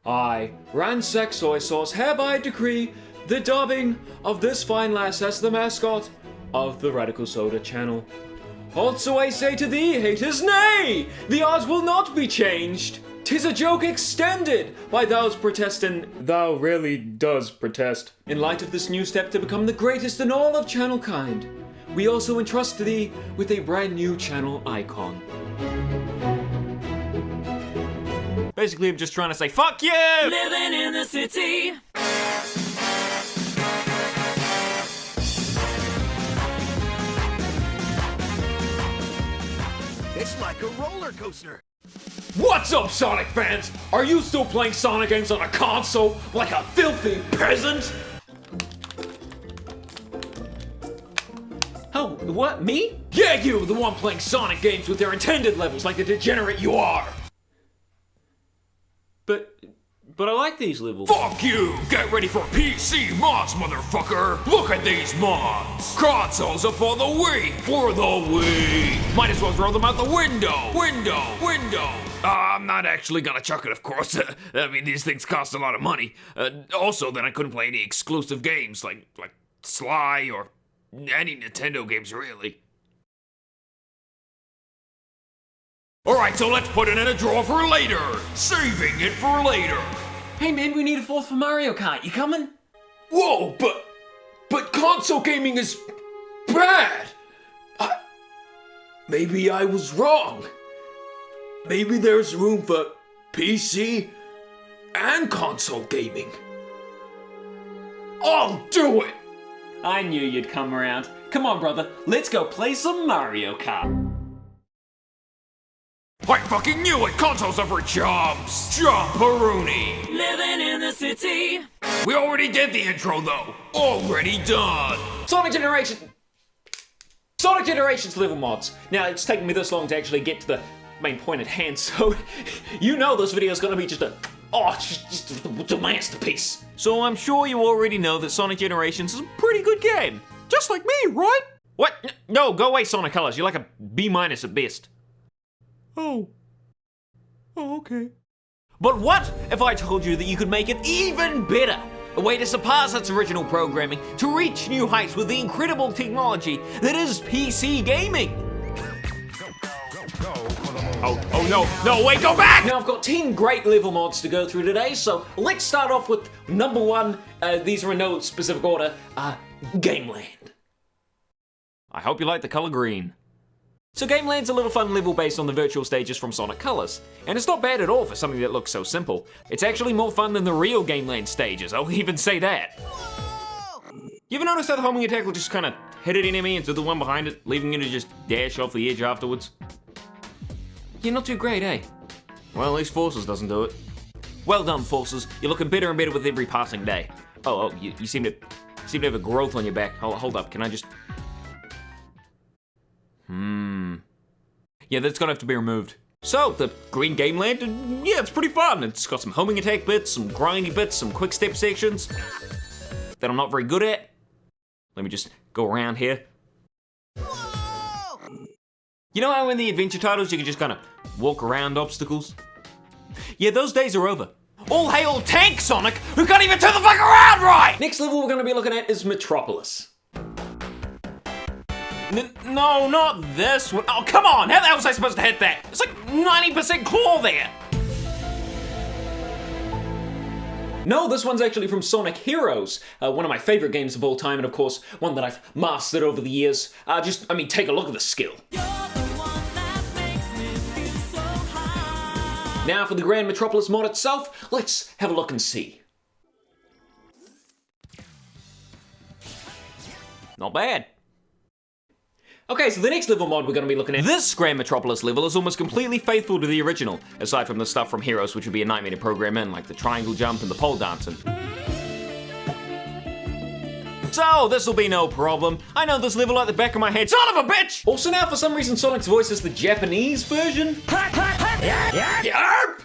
I, Ransack Soy Sauce, hereby decree the dubbing of this fine lass as the mascot of the RadicalSoda channel. Also I say to thee, haters, nay! The odds will not be changed! 'Tis a joke extended by thou's protesting. Thou really does protest. In light of this new step to become the greatest in all of channel kind, we also entrust thee with a brand new channel icon. Basically, I'm just trying to say, fuck you! Living in the city. It's like a roller coaster. What's up, Sonic fans? Are you still playing Sonic games on a console like a filthy peasant? Oh, what, me? Yeah, you, the one playing Sonic games with their intended levels like the degenerate you are. But I like these levels. Fuck you! Get ready for PC mods, motherfucker! Look at these mods! Consoles are for the Wii! For the Wii! Might as well throw them out the window! Window! I'm not actually gonna chuck it, of course. I mean, these things cost a lot of money. Also, then I couldn't play any exclusive games like Sly or any Nintendo games, really. Alright, so let's put it in a drawer for later! Saving it for later! Hey man, we need a fourth for Mario Kart. You coming? Whoa, but console gaming is bad! Maybe I was wrong. Maybe there's room for PC and console gaming. I'll do it! I knew you'd come around. Come on, brother. Let's go play some Mario Kart. I fucking knew it! Consoles are for chumps! Jumperoonie! Living in the city. We already did the intro though! Already done! Sonic Generations level mods. Now, it's taken me this long to actually get to the main point at hand, so you know this video is gonna be just a masterpiece. So I'm sure you already know that Sonic Generations is a pretty good game. Just like me, right? What? No, go away, Sonic Colors. You're like a B- at best. Oh, okay. But what if I told you that you could make it even better? A way to surpass its original programming, to reach new heights with the incredible technology that is PC gaming. Oh no, wait, go back! Now I've got 10 great level mods to go through today, so let's start off with number 1. These are in no specific order, Gameland. I hope you like the color green. So Gameland's a little fun level based on the virtual stages from Sonic Colors, and it's not bad at all for something that looks so simple. It's actually more fun than the real Gameland stages, I'll even say that. You ever notice how the homing attack will just kind of hit an enemy and do the one behind it, leaving it to just dash off the edge afterwards? You're not too great, eh? Well, at least Forces doesn't do it. Well done, Forces. You're looking better and better with every passing day. Oh, you seem to have a growth on your back. Hold up, can I just... Yeah, that's gonna have to be removed. So, the green Gameland, yeah, it's pretty fun. It's got some homing attack bits, some grindy bits, some quick step sections that I'm not very good at. Let me just go around here. You know how in the adventure titles you can just kind of walk around obstacles? Yeah, those days are over. All hail Tank Sonic, who can't even turn the fuck around right! Next level we're gonna be looking at is Metropolis. No, not this one. Oh, come on! How the hell was I supposed to hit that? It's like 90% claw there! No, this one's actually from Sonic Heroes, one of my favorite games of all time, and of course, one that I've mastered over the years. Take a look at the skill. Now for the Grand Metropolis mod itself, let's have a look and see. Not bad. Okay, so the next level mod we're going to be looking at, this Grand Metropolis level is almost completely faithful to the original, aside from the stuff from Heroes which would be a nightmare to program in, like the triangle jump and the pole dancing. So, this'll be no problem. I know this level like the back of my head, son of a bitch! Also now, for some reason, Sonic's voice is the Japanese version.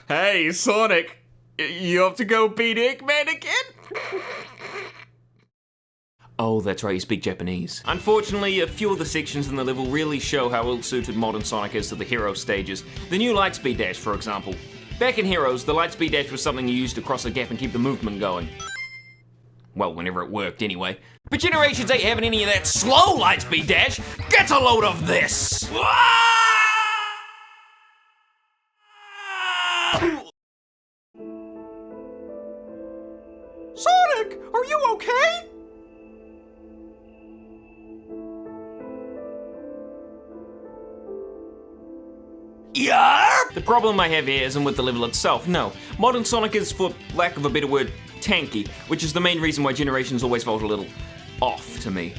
Hey, Sonic, you have to go beat Eggman again? Oh, that's right, you speak Japanese. Unfortunately, a few of the sections in the level really show how ill-suited modern Sonic is to the hero stages. The new Lightspeed Dash, for example. Back in Heroes, the Lightspeed Dash was something you used to cross a gap and keep the movement going. Well, whenever it worked, anyway. But Generations ain't having any of that slow Lightspeed Dash. Get a load of this! Sonic, are you okay? The problem I have here isn't with the level itself, no. Modern Sonic is, for lack of a better word, tanky, which is the main reason why Generations always felt a little off to me.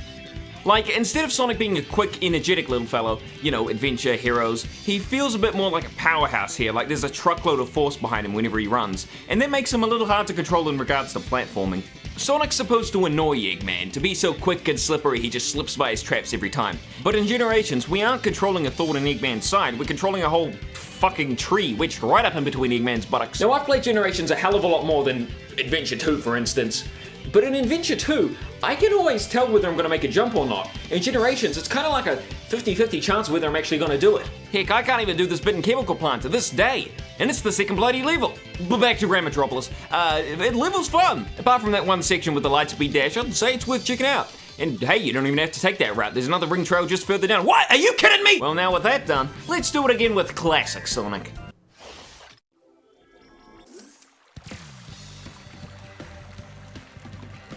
Like, instead of Sonic being a quick, energetic little fellow, you know, adventure, heroes, he feels a bit more like a powerhouse here, like there's a truckload of force behind him whenever he runs, and that makes him a little hard to control in regards to platforming. Sonic's supposed to annoy Eggman, to be so quick and slippery he just slips by his traps every time. But in Generations, we aren't controlling a thought on Eggman's side, we're controlling a whole fucking tree wedged right up in between Eggman's buttocks. Now, I've played Generations a hell of a lot more than Adventure 2, for instance. But in Adventure 2, I can always tell whether I'm going to make a jump or not. In Generations, it's kind of like a 50-50 chance whether I'm actually going to do it. Heck, I can't even do this bit in Chemical Plant to this day. And it's the second bloody level. But back to Grand Metropolis. It level's fun. Apart from that one section with the Lightspeed Dash, I'd say it's worth checking out. And hey, you don't even have to take that route. There's another ring trail just further down. What? Are you kidding me? Well, now with that done, let's do it again with classic Sonic.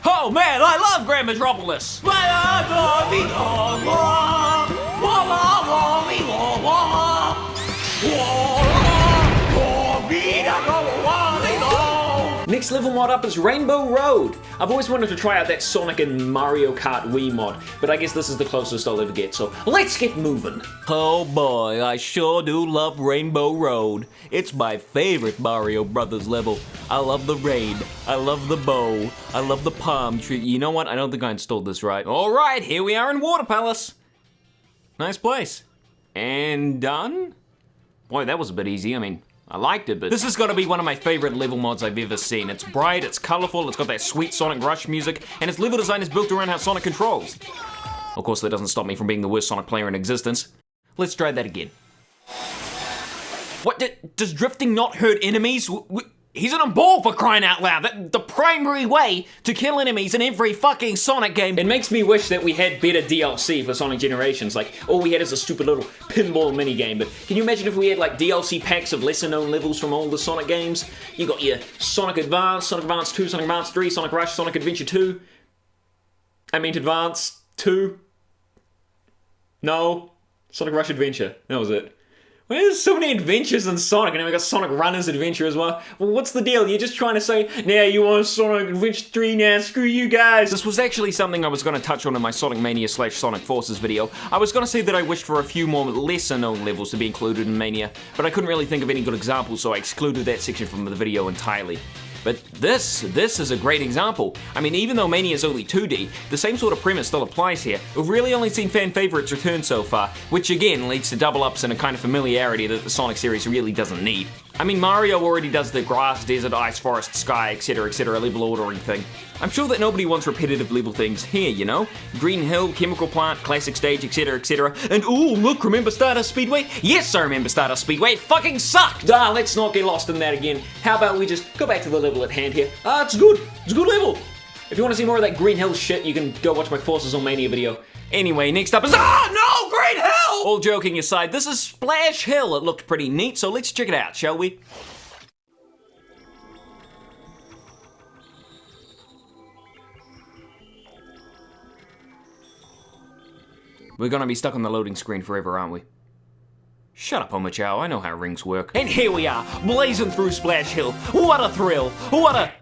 Oh man, I love Grand Metropolis! Next level mod up is Rainbow Road. I've always wanted to try out that Sonic and Mario Kart Wii mod, but I guess this is the closest I'll ever get, so let's get moving. Oh boy, I sure do love Rainbow Road. It's my favorite Mario Brothers level. I love the rain, I love the bow, I love the palm tree. You know what? I don't think I installed this right. Alright, here we are in Water Palace. Nice place. And done? Boy, that was a bit easy. I mean, I liked it, but this has got to be one of my favorite level mods I've ever seen. It's bright, it's colorful, it's got that sweet Sonic Rush music, and its level design is built around how Sonic controls. Of course, that doesn't stop me from being the worst Sonic player in existence. Let's try that again. What, does drifting not hurt enemies? He's on a ball, for crying out loud. The primary way to kill enemies in every fucking Sonic game. It makes me wish that we had better DLC for Sonic Generations. Like, all we had is a stupid little pinball minigame. But can you imagine if we had like DLC packs of lesser known levels from all the Sonic games? You got your Sonic Advance, Sonic Advance 2, Sonic Advance 3, Sonic Rush, Sonic Adventure 2. I mean Advance 2. No. Sonic Rush Adventure. That was it. Well, there's so many adventures in Sonic, and then we got Sonic Runner's Adventure as well. Well, what's the deal? You're just trying to say, now you want Sonic Adventure 3 now, screw you guys. This was actually something I was going to touch on in my Sonic Mania / Sonic Forces video. I was going to say that I wished for a few more lesser known levels to be included in Mania, but I couldn't really think of any good examples, so I excluded that section from the video entirely. But this is a great example. I mean, even though Mania is only 2D, the same sort of premise still applies here. We've really only seen fan favorites return so far, which again leads to double ups and a kind of familiarity that the Sonic series really doesn't need. I mean, Mario already does the grass, desert, ice, forest, sky, etc, level ordering thing. I'm sure that nobody wants repetitive level things here, you know? Green Hill, Chemical Plant, Classic Stage, etc. And ooh, look, remember Stardust Speedway? Yes, I remember Stardust Speedway. It fucking sucked! Let's not get lost in that again. How about we just go back to the level at hand here? It's good. It's a good level. If you want to see more of that Green Hill shit, you can go watch my Forces on Mania video. Anyway, next up is no, Green Hill! All joking aside, this is Splash Hill. It looked pretty neat, so let's check it out, shall we? We're gonna be stuck on the loading screen forever, aren't we? Shut up, Omochao, I know how rings work. And here we are, blazing through Splash Hill. What a thrill! What a...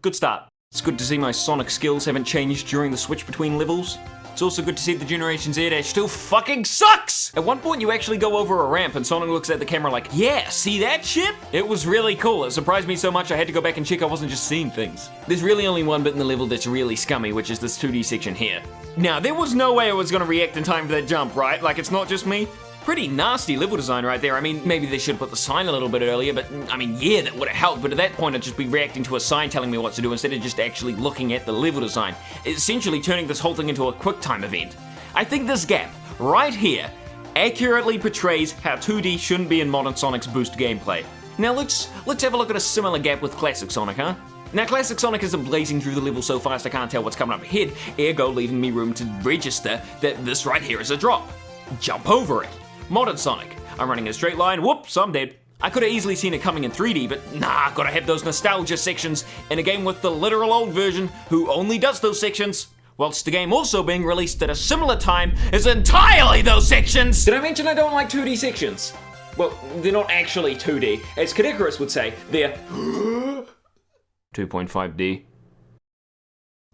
Good start. It's good to see my Sonic skills haven't changed during the switch between levels. It's also good to see the Generations Air Dash still fucking sucks! At one point you actually go over a ramp and Sonic looks at the camera like, yeah, see that shit? It was really cool. It surprised me so much I had to go back and check I wasn't just seeing things. There's really only one bit in the level that's really scummy, which is this 2D section here. Now, there was no way I was gonna react in time for that jump, right? Like, it's not just me. Pretty nasty level design right there. I mean, maybe they should have put the sign a little bit earlier, but I mean, yeah, that would have helped. But at that point, I'd just be reacting to a sign telling me what to do instead of just actually looking at the level design. Essentially turning this whole thing into a QuickTime event. I think this gap, right here, accurately portrays how 2D shouldn't be in modern Sonic's Boost gameplay. Now let's have a look at a similar gap with Classic Sonic, huh? Now Classic Sonic isn't blazing through the level so fast I can't tell what's coming up ahead, ergo leaving me room to register that this right here is a drop. Jump over it. Modern Sonic. I'm running a straight line, whoops, I'm dead. I could have easily seen it coming in 3D, but nah, gotta have those nostalgia sections in a game with the literal old version who only does those sections, whilst the game also being released at a similar time is entirely those sections! Did I mention I don't like 2D sections? Well, they're not actually 2D. As Kadikarus would say, they're 2.5D.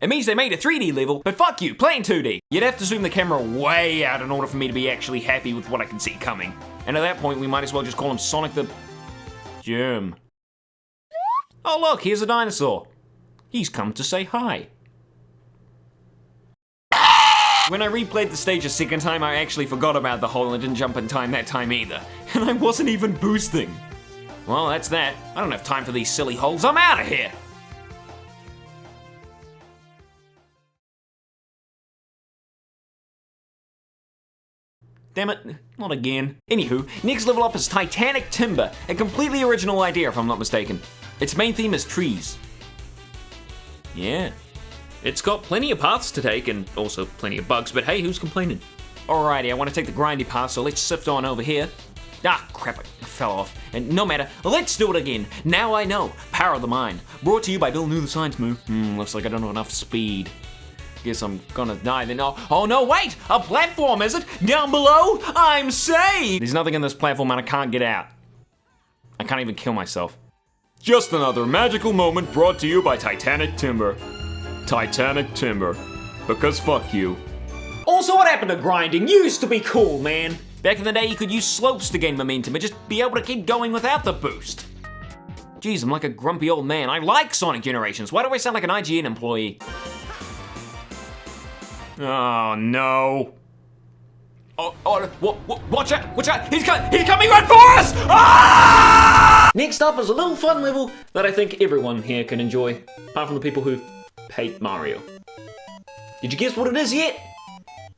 It means they made a 3D level, but fuck you, playing 2D. You'd have to zoom the camera way out in order for me to be actually happy with what I can see coming. And at that point, we might as well just call him Sonic the Germ. Oh look, here's a dinosaur. He's come to say hi. When I replayed the stage a second time, I actually forgot about the hole and didn't jump in time that time either. And I wasn't even boosting. Well, that's that. I don't have time for these silly holes. I'm out of here. Damn it, not again. Anywho, next level up is Titanic Timber, a completely original idea if I'm not mistaken. Its main theme is trees. Yeah. It's got plenty of paths to take and also plenty of bugs, but hey, who's complaining? Alrighty, I want to take the grindy path, so let's sift on over here. Ah, crap, it fell off. And no matter, let's do it again. Now I know. Power of the Mind. Brought to you by Bill Knew the Science Move. Looks like I don't have enough speed. Guess I'm gonna die then. Oh no, wait! A platform, is it? Down below? I'm safe! There's nothing in this platform and I can't get out. I can't even kill myself. Just another magical moment brought to you by Titanic Timber. Titanic Timber. Because fuck you. Also, what happened to grinding? Used to be cool, man. Back in the day, you could use slopes to gain momentum and just be able to keep going without the boost. Jeez, I'm like a grumpy old man. I like Sonic Generations. Why do I sound like an IGN employee? Oh no. Oh, watch out, watch out. He's coming right for us! Ah! Next up is a little fun level that I think everyone here can enjoy, apart from the people who hate Mario. Did you guess what it is yet?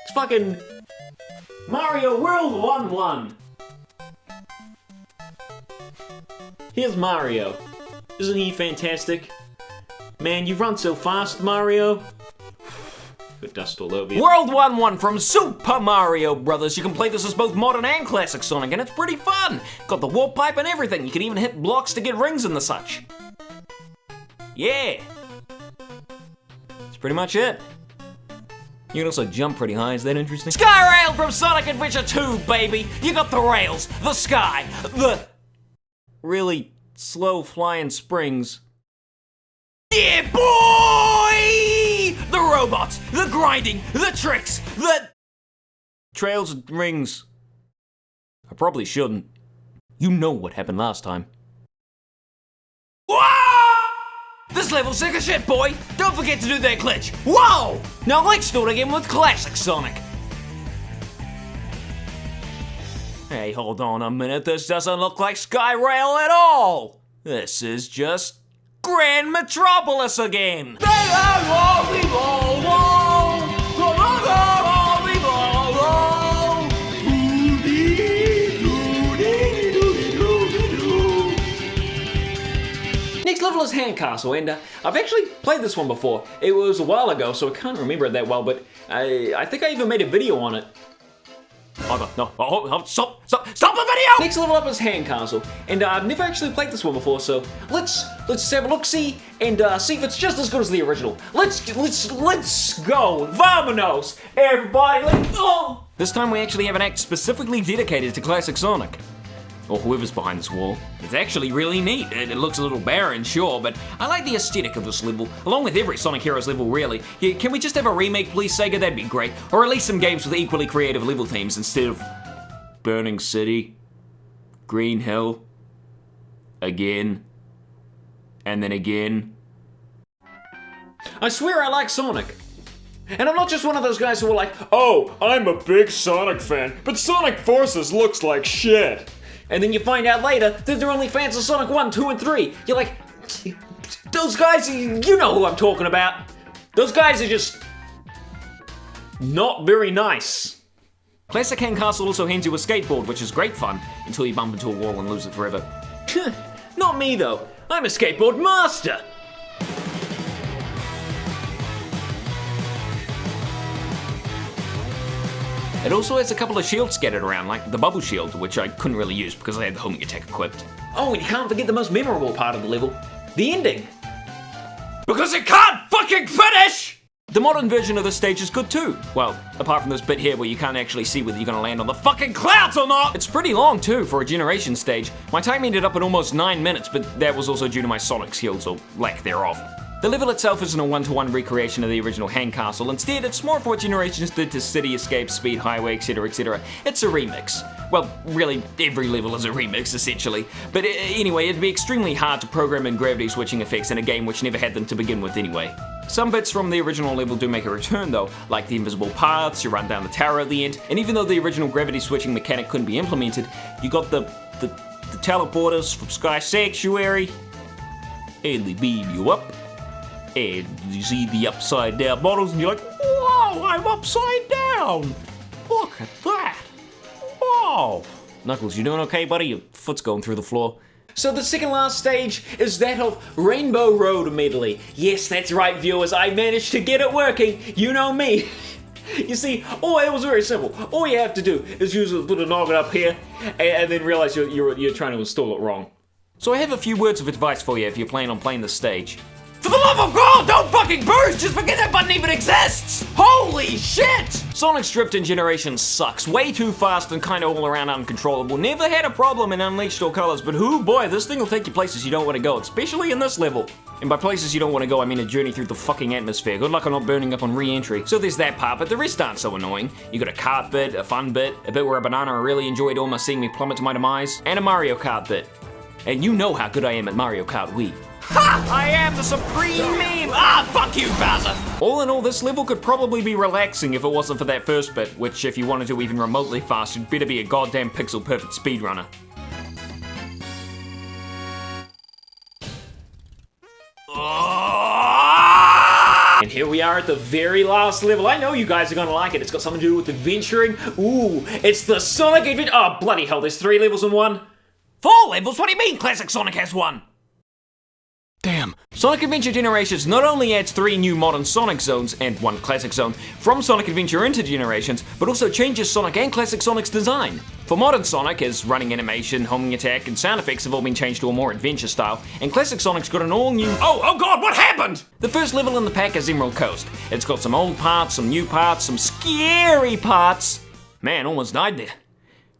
It's fucking Mario World 1-1. Here's Mario. Isn't he fantastic? Man, you run so fast, Mario. Got dust all over you. World 1-1 from Super Mario Brothers. You can play this as both modern and classic Sonic, and it's pretty fun. Got the warp pipe and everything. You can even hit blocks to get rings and the such. Yeah. That's pretty much it. You can also jump pretty high, is that interesting? Sky Rail from Sonic Adventure 2, baby! You got the rails, the sky, the really slow flying springs. Yeah, boy! The robots, the grinding, the tricks, the trails and rings. I probably shouldn't. You know what happened last time. This level's sick as shit, boy! Don't forget to do that glitch! Whoa! Now let's do it again with Classic Sonic. Hey, hold on a minute, this doesn't look like Sky Rail at all! This is just Grand Metropolis again! Next level is Hand Castle, and I've actually played this one before. It was a while ago, so I can't remember it that well, but I think I even made a video on it. Oh, no, stop the video! Next level up is Hand Castle, and I've never actually played this one before, so let's have a look-see and see if it's just as good as the original. Let's go! Vamonos! Everybody, let's go! This time we actually have an act specifically dedicated to Classic Sonic. Or whoever's behind this wall. It's actually really neat. It looks a little barren, sure, but I like the aesthetic of this level, along with every Sonic Heroes level, really. Yeah, can we just have a remake, please, Sega? That'd be great. Or at least some games with equally creative level themes instead of Burning City, Green Hill, again, and then again. I swear I like Sonic. And I'm not just one of those guys who are like, Oh, I'm a big Sonic fan, but Sonic Forces looks like shit. and then you find out later that they're only fans of Sonic 1, 2, and 3. You're like, those guys, you know who I'm talking about. Those guys are just not very nice. Classic Hand Castle also hands you a skateboard, which is great fun, until you bump into a wall and lose it forever. Not me though, I'm a skateboard master. It also has a couple of shields scattered around, like the bubble shield, which I couldn't really use because I had the homing attack equipped. Oh, and you can't forget the most memorable part of the level, the ending. Because it can't fucking finish! The modern version of this stage is good too. Well, apart from this bit here where you can't actually see whether you're gonna land on the fucking clouds or not. It's pretty long too for a generation stage. My time ended up at almost 9 minutes, but that was also due to my Sonic skills, or lack thereof. The level itself isn't a one-to-one recreation of the original Hang Castle. Instead, it's more of what Generations did to City Escape, Speed Highway, etc, etc. It's a remix. Well, really, every level is a remix, essentially. But anyway, it'd be extremely hard to program in gravity switching effects in a game which never had them to begin with anyway. Some bits from the original level do make a return though, like the invisible paths, you run down the tower at the end, and even though the original gravity switching mechanic couldn't be implemented, you got the teleporters from Sky Sanctuary, and they beam you up. And you see the upside down models and you're like, whoa, I'm upside down. Look at that. Whoa. Knuckles, you doing okay, buddy? Your foot's going through the floor. So the second last stage is that of Rainbow Road medley. Yes, that's right, viewers. I managed to get it working. You know me. You see, it was very simple. All you have to do is use a little noggin up here and then realize you're trying to install it wrong. So I have a few words of advice for you if you plan on playing this stage. For the love of God, don't fucking boost! Just forget that button even exists! Holy shit! Sonic's drift in Generations sucks. Way too fast and kinda all around uncontrollable. Never had a problem in Unleashed or Colors, but hoo boy, this thing will take you places you don't want to go, especially in this level. And by places you don't want to go, I mean a journey through the fucking atmosphere. Good luck on not burning up on re-entry. So there's that part, but the rest aren't so annoying. You got a Kart bit, a fun bit, a bit where a banana really enjoyed almost seeing me plummet to my demise, and a Mario Kart bit. And you know how good I am at Mario Kart Wii. Ha! I am the supreme meme! Ah, fuck you, Bowser! All in all, this level could probably be relaxing if it wasn't for that first bit, which if you wanted to even remotely fast, you'd better be a goddamn pixel-perfect speedrunner. And here we are at the very last level. I know you guys are gonna like it. It's got something to do with adventuring. Ooh, it's the Sonic Adventure. Oh, bloody hell, there's 3 levels in one. 4 levels? What do you mean Classic Sonic has 1? Damn. Sonic Adventure Generations not only adds 3 new modern Sonic zones and 1 classic zone from Sonic Adventure into Generations, but also changes Sonic and Classic Sonic's design. For modern Sonic, his running animation, homing attack, and sound effects have all been changed to a more adventure style, and Classic Sonic's got an all-new— Oh god, what happened? The first level in the pack is Emerald Coast. It's got some old parts, some new parts, some scary parts. Man, almost died there.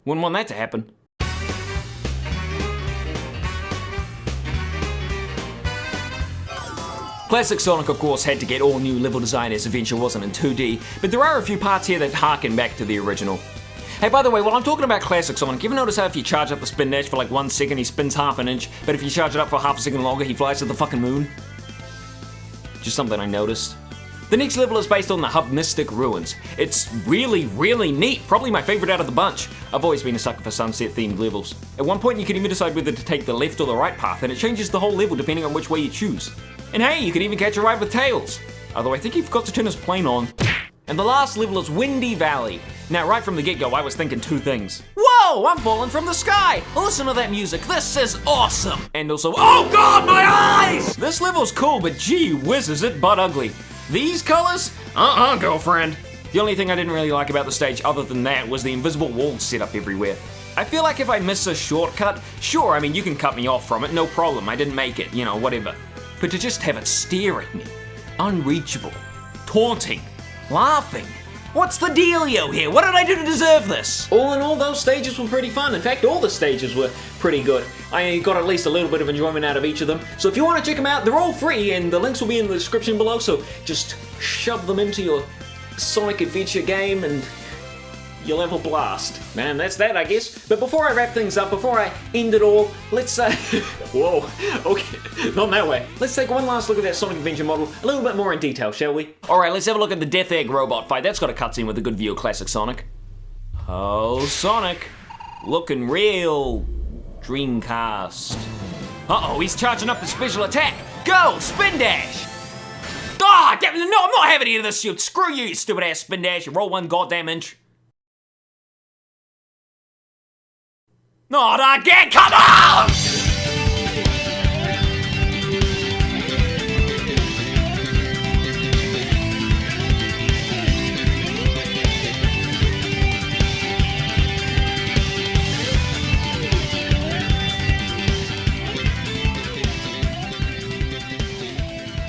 Wouldn't want that to happen. Classic Sonic, of course, had to get all new level design as Adventure wasn't in 2D, but there are a few parts here that harken back to the original. Hey, by the way, while I'm talking about Classic Sonic, you ever notice how if you charge up the spin dash for like 1 second, he spins half an inch, but if you charge it up for half a second longer, he flies to the fucking moon? Just something I noticed. The next level is based on the Hub Mystic Ruins. It's really, really neat, probably my favorite out of the bunch. I've always been a sucker for sunset-themed levels. At one point, you can even decide whether to take the left or the right path, and it changes the whole level depending on which way you choose. And hey, you can even catch a ride with Tails. Although I think he forgot to turn his plane on. And the last level is Windy Valley. Now, right from the get-go, I was thinking 2 things. Whoa, I'm falling from the sky! Listen to that music, this is awesome! And also, oh god, my eyes! This level's cool, but gee whiz, is it butt ugly. These colors? Girlfriend. The only thing I didn't really like about the stage other than that was the invisible walls set up everywhere. I feel like if I miss a shortcut, sure, I mean, you can cut me off from it, no problem, I didn't make it, you know, whatever. But to just have it stare at me, unreachable, taunting, laughing. What's the dealio here? What did I do to deserve this? All in all, those stages were pretty fun. In fact, all the stages were pretty good. I got at least a little bit of enjoyment out of each of them. So if you want to check them out, they're all free and the links will be in the description below. So just shove them into your Sonic Adventure game and you'll have a blast. Man, that's that, I guess. But before I wrap things up, before I end it all, let's whoa, okay, not that way. Let's take one last look at that Sonic Adventure model a little bit more in detail, shall we? Alright, let's have a look at the Death Egg robot fight. That's got a cutscene with a good view of classic Sonic. Oh, Sonic. Looking real Dreamcast. Uh-oh, he's charging up his special attack. Go, Spin Dash! Ah, no, I'm not having any of this shit. Screw you, you stupid ass Spin Dash. You roll 1 goddamn inch. Not again, come on!